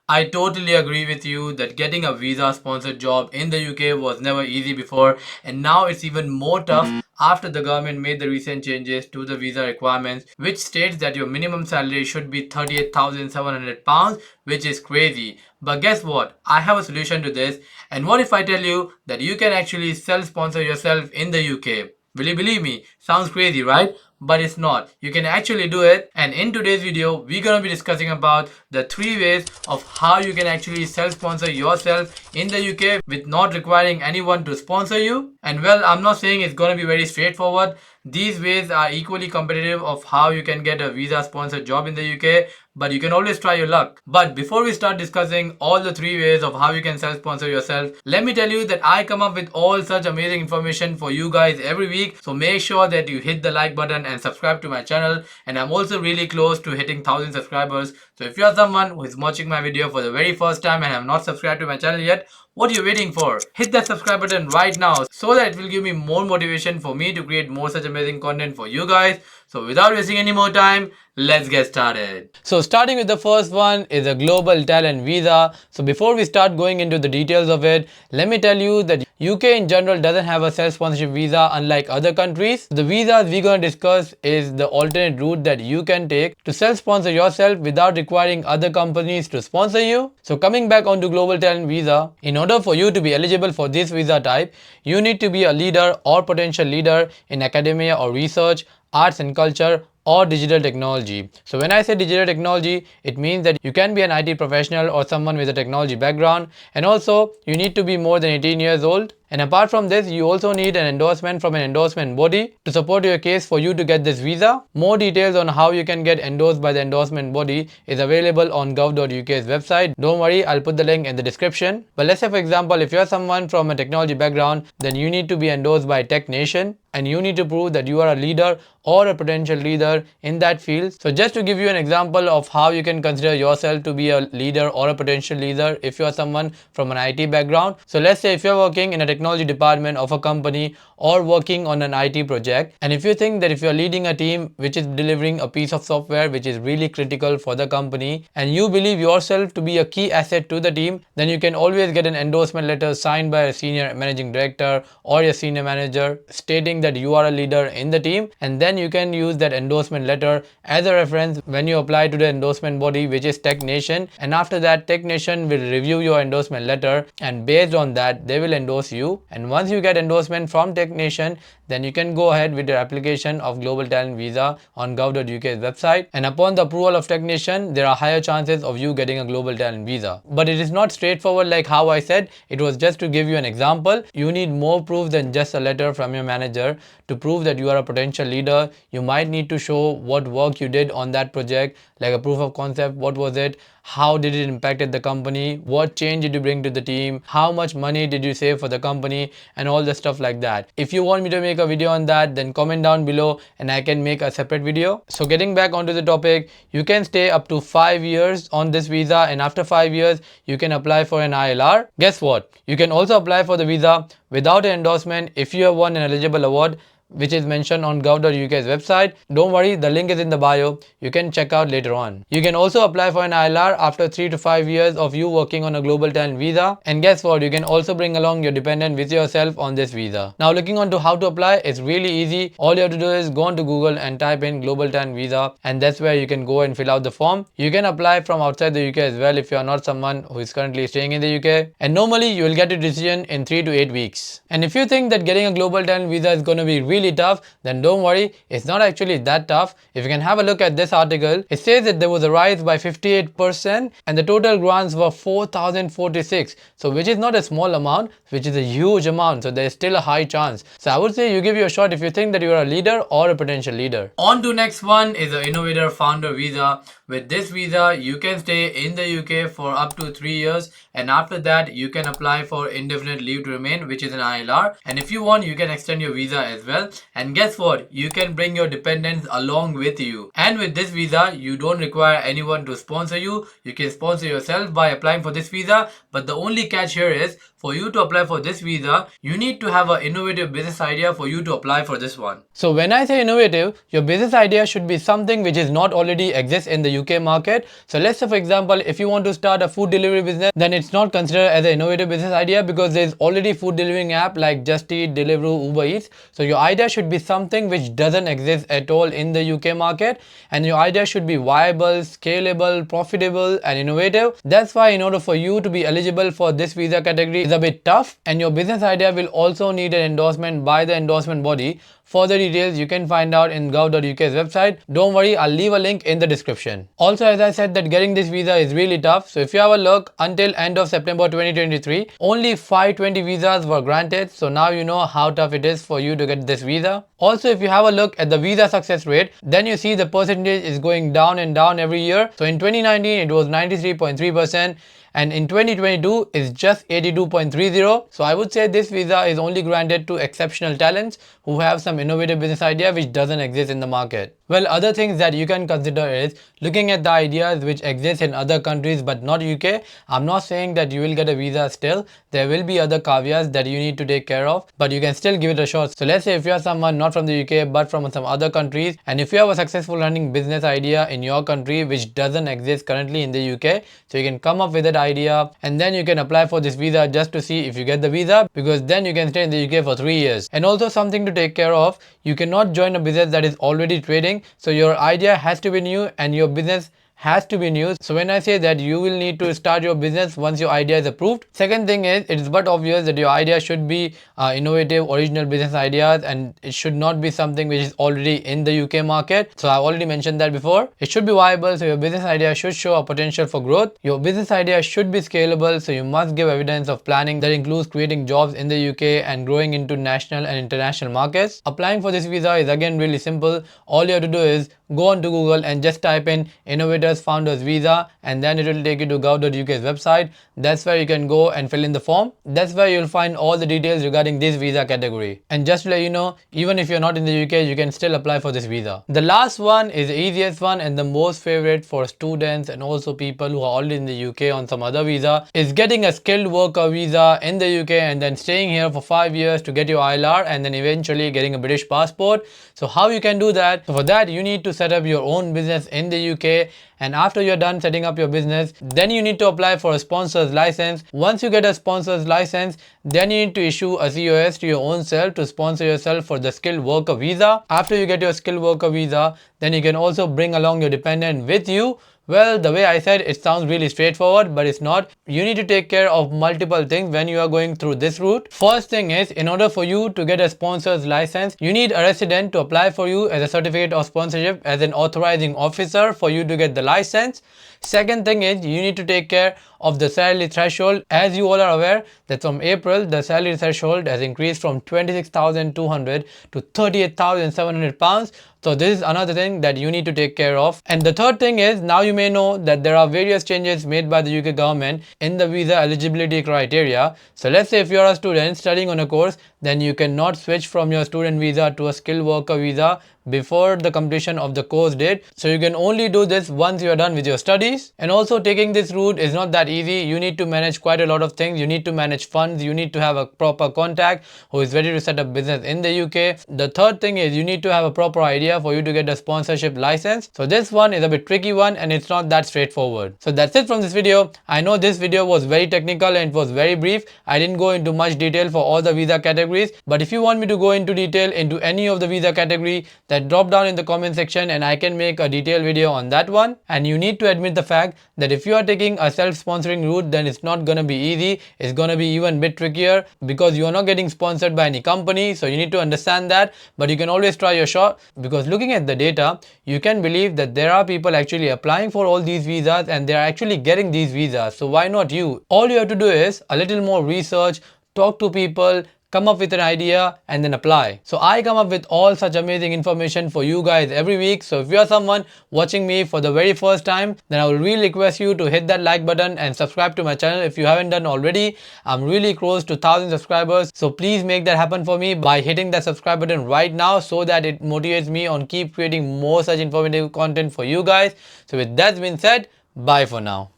I totally agree with you that getting a visa sponsored job in the UK was never easy before, and now it's even more tough after the government made the recent changes to the visa requirements, which states that your minimum salary should be £38,700, which is crazy. But guess what? I have a solution to this. And what if I tell you that you can actually self sponsor yourself in the UK? Will you believe me? Sounds crazy, right? But it's not. You can actually do it. And in today's video, we're gonna be discussing about the 3 ways of how you can actually self-sponsor yourself in the UK with not requiring anyone to sponsor you. And well, I'm not saying it's gonna be very straightforward. These ways are equally competitive of how you can get a visa sponsored job in the UK, but you can always try your luck. But before we start discussing all the 3 ways of how you can self-sponsor yourself, let me tell you that I come up with all such amazing information for you guys every week. So make sure that you hit the like button and subscribe to my channel. And I'm also really close to hitting 1000 subscribers. So if you're someone who is watching my video for the very first time and have not subscribed to my channel yet, what are you waiting for? Hit that subscribe button right now so that it will give me more motivation for me to create more such amazing content for you guys. So without wasting any more time, let's get started. So starting with the first one is a global talent visa. So before we start going into the details of it, let me tell you that UK in general doesn't have a self-sponsorship visa unlike other countries. The visas we're going to discuss is the alternate route that you can take to self-sponsor yourself without requiring other companies to sponsor you. So coming back onto global talent visa, in order for you to be eligible for this visa type, you need to be a leader or potential leader in academia or research, arts and culture, or digital technology. So when I say digital technology, it means that you can be an IT professional or someone with a technology background, and also you need to be more than 18 years old. And apart from this, you also need an endorsement from an endorsement body to support your case for you to get this visa. More details on how you can get endorsed by the endorsement body is available on gov.uk's website. Don't worry, I'll put the link in the description. But let's say for example, if you're someone from a technology background, then you need to be endorsed by Tech Nation, and you need to prove that you are a leader or a potential leader in that field. So just to give you an example of how you can consider yourself to be a leader or a potential leader if you are someone from an IT background. So let's say if you're working in a technology department of a company or working on an IT project, and if you think that if you're leading a team which is delivering a piece of software which is really critical for the company, and you believe yourself to be a key asset to the team, then you can always get an endorsement letter signed by a senior managing director or a senior manager stating that you are a leader in the team, and then you can use that endorsement letter as a reference when you apply to the endorsement body, which is Tech Nation. And after that, Tech Nation will review your endorsement letter, and based on that they will endorse you. And once you get endorsement from Tech Nation, then you can go ahead with your application of global talent visa on gov.uk's website, and upon the approval of Tech Nation, there are higher chances of you getting a global talent visa. But it is not straightforward like how I said. It was just to give you an example. You need more proof than just a letter from your manager to prove that you are a potential leader. You might need to show what work you did on that project, like a proof of concept. What was it? How did it impacted the company? What change did you bring to the team? How much money did you save for the company? And all the stuff like that. If you want me to make a video on that, then comment down below and I can make a separate video. So getting back onto the topic, you can stay up to 5 years on this visa, and after 5 years you can apply for an ILR. Guess what? You can also apply for the visa without an endorsement if you have won an eligible award, which is mentioned on gov.uk's website. Don't worry, the link is in the bio. You can check out later on. You can also apply for an ILR after 3 to 5 years of you working on a global talent visa. And guess what? You can also bring along your dependent with yourself on this visa. Now looking on to how to apply, it's really easy. All you have to do is go onto Google and type in global talent visa, and that's where you can go and fill out the form. You can apply from outside the UK as well if you are not someone who is currently staying in the UK. And normally you will get a decision in 3 to 8 weeks. And if you think that getting a global talent visa is going to be really tough, then don't worry, it's not actually that tough. If you can have a look at this article, it says that there was a rise by 58% and the total grants were 4046, so which is not a small amount, which is a huge amount. So there is still a high chance. So I would say you give you a shot if you think that you are a leader or a potential leader. On to next one is the Innovator founder visa. With this visa, you can stay in the UK for up to 3 years, and after that you can apply for indefinite leave to remain, which is an ILR, and if you want you can extend your visa as well. well. And guess what? You can bring your dependents along with you. And with this visa, you don't require anyone to sponsor you. You can sponsor yourself by applying for this visa. But the only catch here is, for you to apply for this visa, you need to have an innovative business idea for you to apply for this one. So when I say innovative, your business idea should be something which is not already exists in the UK market. So let's say, for example, if you want to start a food delivery business, then it's not considered as an innovative business idea because there's already food delivering app like Just Eat, Deliveroo, Uber Eats. So your idea should be something which doesn't exist at all in the UK market, and your idea should be viable, scalable, profitable and innovative. That's why in order for you to be eligible for this visa category is a bit tough, and your business idea will also need an endorsement by the endorsement body. Further details you can find out in gov.uk's website. Don't worry, I'll leave a link in the description. Also, as I said, that getting this visa is really tough. So if you have a look, until end of September 2023, only 520 visas were granted. So now you know how tough it is for you to get this visa. Also, if you have a look at the visa success rate, then you see the percentage is going down and down every year. So in 2019, it was 93.3%. And in 2022 is just 82.30. So I would say this visa is only granted to exceptional talents who have some innovative business idea which doesn't exist in the market. Well, other things that you can consider is looking at the ideas which exist in other countries but not UK. I'm not saying that you will get a visa still. There will be other caveats that you need to take care of, but you can still give it a shot. So let's say if you are someone not from the UK but from some other countries, and if you have a successful running business idea in your country which doesn't exist currently in the UK, so you can come up with that idea and then you can apply for this visa just to see if you get the visa, because then you can stay in the UK for 3 years. And also something to take care of, you cannot join a business that is already trading. So your idea has to be new and your business has to be new. So when I say that, you will need to start your business once your idea is approved. Second thing is, it is but obvious that your idea should be innovative, original business ideas, and it should not be something which is already in the UK market. So I've already mentioned that before. It should be viable, so your business idea should show a potential for growth. Your business idea should be scalable, so you must give evidence of planning that includes creating jobs in the UK and growing into national and international markets. Applying for this visa is again really simple. All you have to do is go on to Google and just type in Innovators Founders Visa, and then it will take you to gov.uk's website. That's where you can go and fill in the form. That's where you'll find all the details regarding this visa category. And just to let you know, even if you're not in the UK, you can still apply for this visa. The last one is the easiest one and the most favorite for students and also people who are already in the UK on some other visa, is getting a skilled worker visa in the UK and then staying here for 5 years to get your ILR and then eventually getting a British passport. So how you can do that? So for that, you need to set up your own business in the UK, and after you're done setting up your business, then you need to apply for a sponsor's license. Once you get a sponsor's license, then you need to issue a COS to your own self to sponsor yourself for the skilled worker visa. After you get your skilled worker visa, then you can also bring along your dependent with you. Well, the way I said, it sounds really straightforward, but it's not. You need to take care of multiple things when you are going through this route. First thing is, in order for you to get a sponsor's license, you need a resident to apply for you as a certificate of sponsorship as an authorizing officer for you to get the license. Second thing is, you need to take care of the salary threshold. As you all are aware that from April, the salary threshold has increased from 26,200 to 38,700 pounds. So this is another thing that you need to take care of. And the third thing is, now you may know that there are various changes made by the UK government in the visa eligibility criteria. So let's say if you are a student studying on a course, then you cannot switch from your student visa to a skilled worker visa before the completion of the course date. So you can only do this once you are done with your studies. And also, taking this route is not that easy. You need to manage quite a lot of things. You need to manage funds. You need to have a proper contact who is ready to set up business in the UK. The third thing is, you need to have a proper idea for you to get a sponsorship license. So this one is a bit tricky one and it's not that straightforward. So that's it from this video. I know this video was very technical and it was very brief. I didn't go into much detail for all the visa categories, but if you want me to go into detail into any of the visa category, that drop down in the comment section and I can make a detailed video on that one. And you need to admit the fact that if you are taking a self-sponsoring route, then it's not gonna be easy. It's gonna be even a bit trickier because you are not getting sponsored by any company. So you need to understand that, but you can always try your shot, because looking at the data, you can believe that there are people actually applying for all these visas and they are actually getting these visas. So why not you? All you have to do is a little more research, talk to people, come up with an idea, and then apply. So I come up with all such amazing information for you guys every week. So if you're someone watching me for the very first time, then I will really request you to hit that like button and subscribe to my channel if you haven't done already. I'm really close to 1,000 subscribers, so please make that happen for me by hitting that subscribe button right now so that it motivates me on keep creating more such informative content for you guys. So with that being said, bye for now.